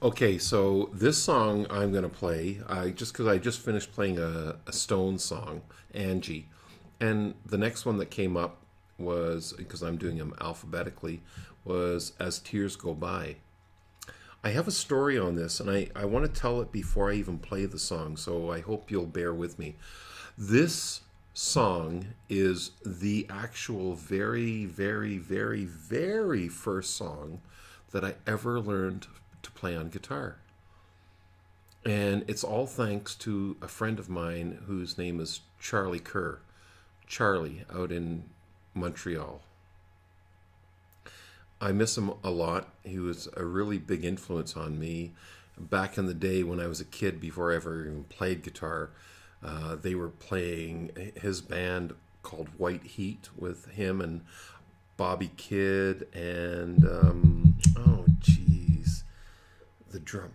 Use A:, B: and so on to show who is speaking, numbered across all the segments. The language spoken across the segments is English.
A: Okay, so this song I'm gonna play, because I just finished playing a Stone song, Angie, and the next one that came up was because I'm doing them alphabetically was As Tears Go By. I have a story on this, and I want to tell it before I even play the song, so I hope you'll bear with me. This song is the actual very, very, very, very first song that I ever learned to play on guitar. And it's all thanks to a friend of mine whose name is Charlie Kerr. Charlie out in Montreal. I miss him a lot. He was a really big influence on me. Back in the day when I was a kid, before I ever even played guitar, they were playing his band called White Heat with him and Bobby Kidd and oh geez, the drum.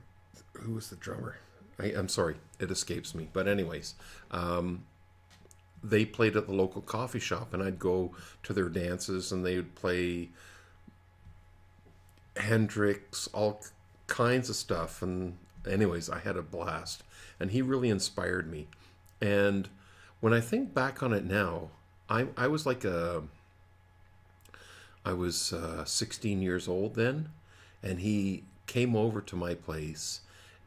A: Who was the drummer? I'm sorry, it escapes me. But anyways, they played at the local coffee shop, and I'd go to their dances, and they would play Hendrix, all kinds of stuff. And anyways, I had a blast, and he really inspired me. And when I think back on it now, I was like I was 16 years old then, and he came over to my place,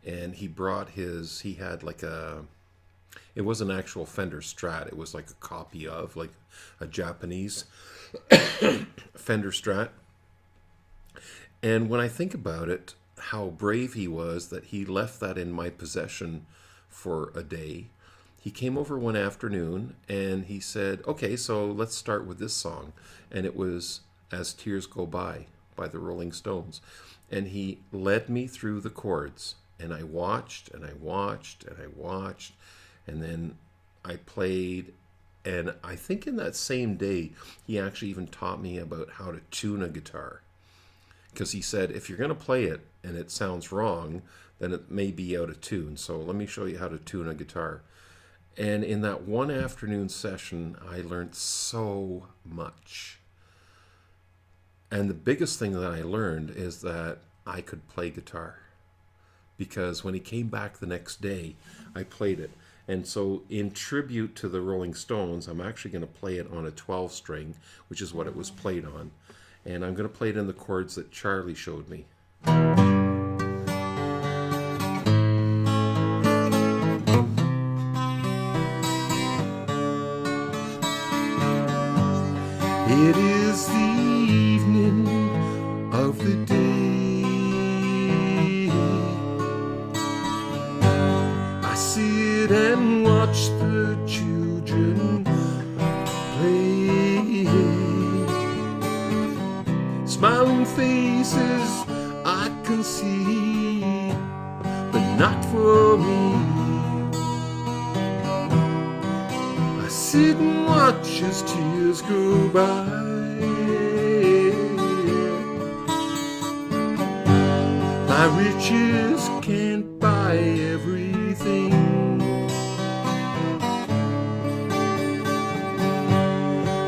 A: and he brought he had like it was an actual Fender Strat. It was like a copy of, like a Japanese Fender Strat. And when I think about it, how brave he was that he left that in my possession for a day. He came over one afternoon and he said, okay, so let's start with this song. And it was As Tears Go by the Rolling Stones. And he led me through the chords. And I watched and I watched and I watched. And then I played. And I think in that same day, he actually even taught me about how to tune a guitar. Because he said, if you're going to play it and it sounds wrong, then it may be out of tune. So let me show you how to tune a guitar. And in that one afternoon session, I learned so much. And the biggest thing that I learned is that I could play guitar. Because when he came back the next day, I played it. And so in tribute to the Rolling Stones, I'm actually going to play it on a 12 string, which is what it was played on. And I'm going to play it in the chords that Charlie showed me. It is the evening of the day. I sit and watch the children play. Smiling faces I can see, but not for me. I sit and watch as tears go by. My riches can't buy everything.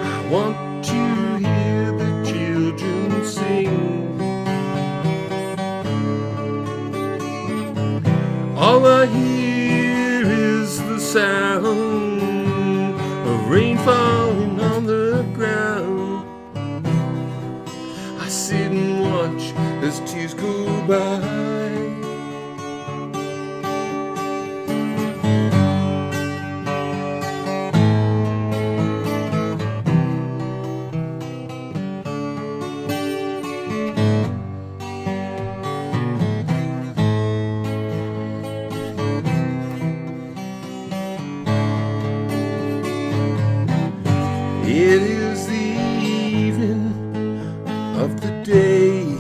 A: I want to hear the children sing. All I hear is the sound of rain falling on the ground. I sit and watch as tears go by. It is the evening of the day.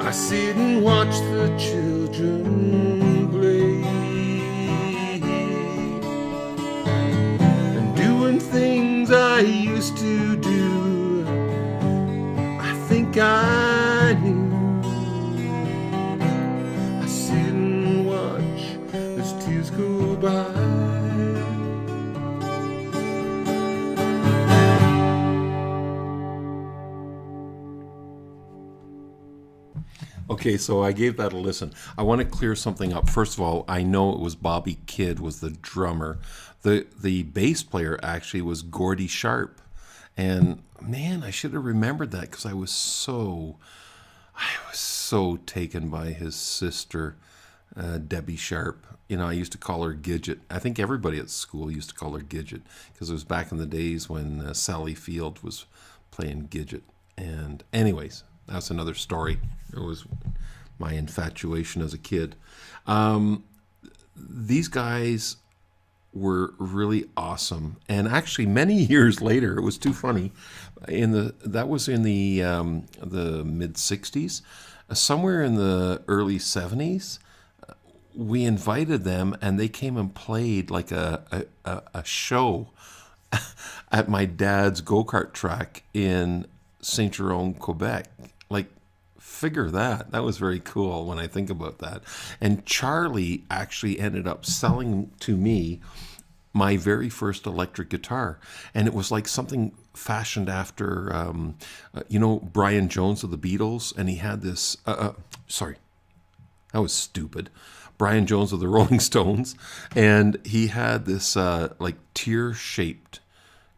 A: I sit and watch the children play and doing things I used to do. I think I knew. I sit and watch as tears go by. Okay, so I gave that a listen. I want to clear something up. First of all, I know it was Bobby Kidd was the drummer. The bass player actually was Gordy Sharp. And man, I should have remembered that because I was so taken by his sister, Debbie Sharp. I used to call her Gidget. I think everybody at school used to call her Gidget because it was back in the days when Sally Field was playing Gidget. And, anyways, that's another story. It was my infatuation as a kid. These guys were really awesome, and actually, many years later, it was too funny. That was in the mid '60s, somewhere in the early '70s. We invited them, and they came and played like a show at my dad's go-kart track in Saint Jerome, Quebec. Like, figure that. That was very cool when I think about that. And Charlie actually ended up selling to me my very first electric guitar. And it was like something fashioned after, Brian Jones of the Beatles. And he had this, sorry, that was stupid. Brian Jones of the Rolling Stones. And he had this like tear-shaped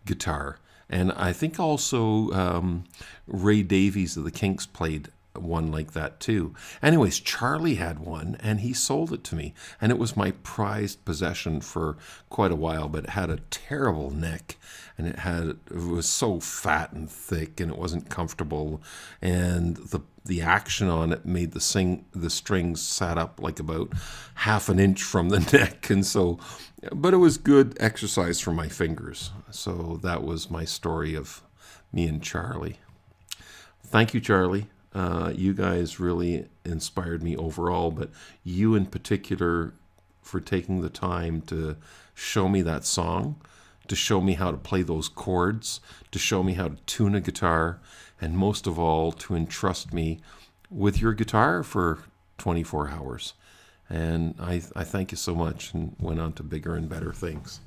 A: guitar. And I think also Ray Davies of the Kinks played one like that too. Anyways, Charlie had one and he sold it to me. And it was my prized possession for quite a while, but it had a terrible neck and it was so fat and thick and it wasn't comfortable. And the action on it made the strings sat up like about half an inch from the neck. And so, but it was good exercise for my fingers. So that was my story of me and Charlie. Thank you, Charlie. You guys really inspired me overall, but you in particular for taking the time to show me that song, to show me how to play those chords, to show me how to tune a guitar, and most of all, to entrust me with your guitar for 24 hours. And I thank you so much and went on to bigger and better things.